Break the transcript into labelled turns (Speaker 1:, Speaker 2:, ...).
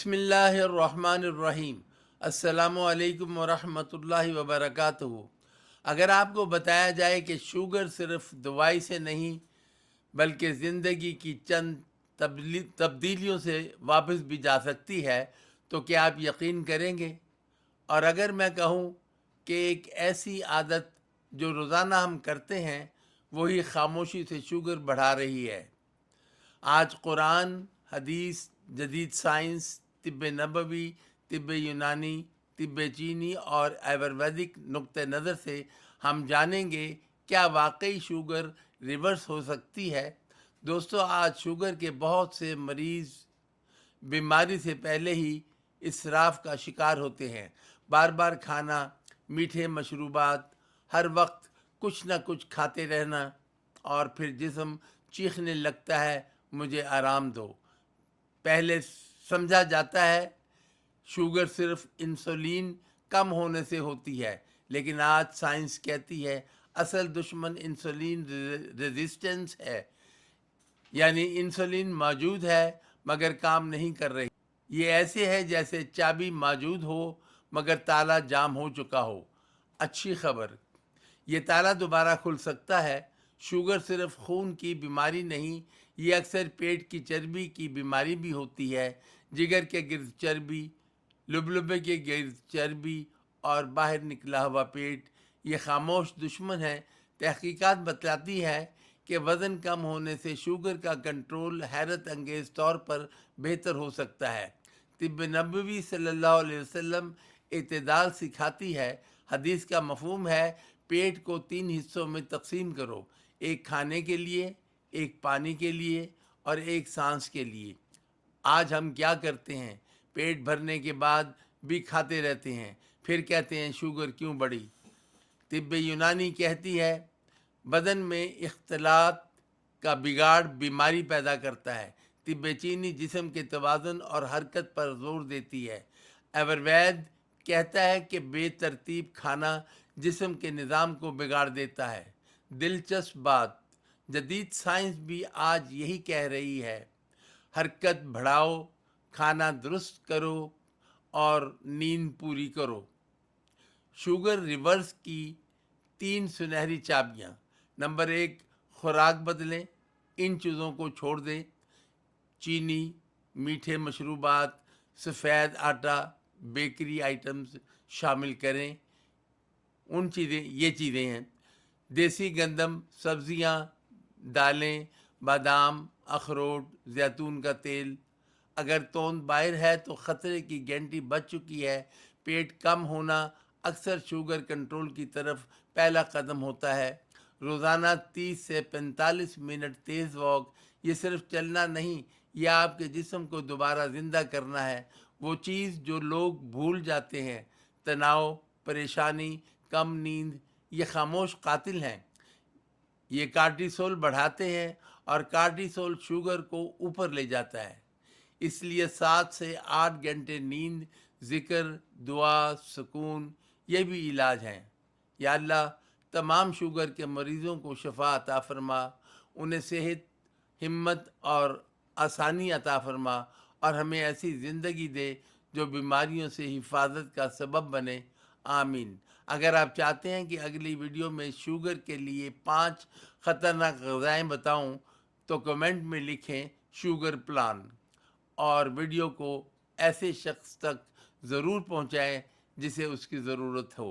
Speaker 1: बिस्मिल्लाहिर्रहमानिर्रहीम। अस्सलामु अलैकुम वरहमतुल्लाहि वबरकातुहू। अगर आपको बताया जाए कि शुगर सिर्फ दवाई से नहीं बल्कि ज़िंदगी की चंद तब्दीलियों से वापस भी जा सकती है तो क्या आप यकीन करेंगे? और अगर मैं कहूँ कि एक ऐसी आदत जो रोज़ाना हम करते हैं वही खामोशी से शुगर बढ़ा रही है। आज कुरान, हदीस, जदीद साइंस, तिब्ब नबवी, तिब्ब यूनानी, तिब्ब चीनी और आयुर्वेदिक नुक्ते नज़र से हम जानेंगे क्या वाकई शुगर रिवर्स हो सकती है। दोस्तों, आज शुगर के बहुत से मरीज़ बीमारी से पहले ही इसराफ का शिकार होते हैं। बार बार खाना, मीठे मशरूबात, हर वक्त कुछ ना कुछ खाते रहना और फिर जिस्म चीखने लगता है, मुझे आराम दो। पहले समझा जाता है शुगर सिर्फ इंसुलिन कम होने से होती है, लेकिन आज साइंस कहती है असल दुश्मन इंसुलिन रेजिस्टेंस है, यानी इंसुलिन मौजूद है मगर काम नहीं कर रही। ये ऐसे है जैसे चाबी मौजूद हो मगर ताला जाम हो चुका हो। अच्छी खबर, ये ताला दोबारा खुल सकता है। शुगर सिर्फ खून की बीमारी नहीं, ये अक्सर पेट की चर्बी की बीमारी भी होती है। जिगर के गिर्द चर्बी, लुबलुबे के गिर्द चर्बी और बाहर निकला हुआ पेट, ये खामोश दुश्मन है। तहकीकात बतलाती है कि वज़न कम होने से शुगर का कंट्रोल हैरत अंगेज़ तौर पर बेहतर हो सकता है। तिब्ब नबवी सल्लल्लाहु अलैहि वसल्लम इत्तेदाल सिखाती है। हदीस का मफहूम है पेट को 3 हिस्सों में तकसीम करो, एक खाने के लिए, एक पानी के लिए और एक सांस के लिए। आज हम क्या करते हैं? पेट भरने के बाद भी खाते रहते हैं, फिर कहते हैं शुगर क्यों बढ़ी। तिब्ब यूनानी कहती है बदन में इख्तलात का बिगाड़ बीमारी पैदा करता है। तिब्ब चीनी जिस्म के तवाज़ुन और हरकत पर जोर देती है। आयुर्वेद कहता है कि बेतरतीब खाना जिस्म के निज़ाम को बिगाड़ देता है। दिलचस्प बात, जदीद साइंस भी आज यही कह रही है, हरकत बढ़ाओ, खाना दुरुस्त करो और नींद पूरी करो। शुगर रिवर्स की 3 सुनहरी चाबियाँ। नंबर 1, खुराक बदलें, इन चीज़ों को छोड़ दें। चीनी, मीठे मशरूबात, सफ़ेद आटा, बेकरी आइटम्स शामिल करें। ये चीज़ें हैं देसी गंदम, सब्ज़ियाँ, दालें, बादाम, अखरोट, जैतून का तेल। अगर तोंद बाहर है तो ख़तरे की घंटी बज चुकी है। पेट कम होना अक्सर शुगर कंट्रोल की तरफ पहला कदम होता है। रोज़ाना 30 से 45 मिनट तेज़ वॉक, ये सिर्फ चलना नहीं, यह आपके जिस्म को दोबारा ज़िंदा करना है। वो चीज़ जो लोग भूल जाते हैं, तनाव, परेशानी, कम नींद, ये खामोश कातिल हैं। ये कार्टिसोल बढ़ाते हैं और कार्टिसोल शुगर को ऊपर ले जाता है। इसलिए 7 से 8 घंटे नींद, ज़िक्र, दुआ, सुकून, ये भी इलाज हैं। या अल्लाह, तमाम शुगर के मरीज़ों को शफ़ा अता फ़रमा, उन्हें सेहत, हिम्मत और आसानी अता फ़रमा और हमें ऐसी ज़िंदगी दे जो बीमारियों से हिफाजत का सबब बने। आमीन। अगर आप चाहते हैं कि अगली वीडियो में शुगर के लिए 5 ख़तरनाक ग़िज़ाएँ बताऊं तो कमेंट में लिखें शुगर प्लान, और वीडियो को ऐसे शख्स तक ज़रूर पहुंचाएं जिसे उसकी ज़रूरत हो।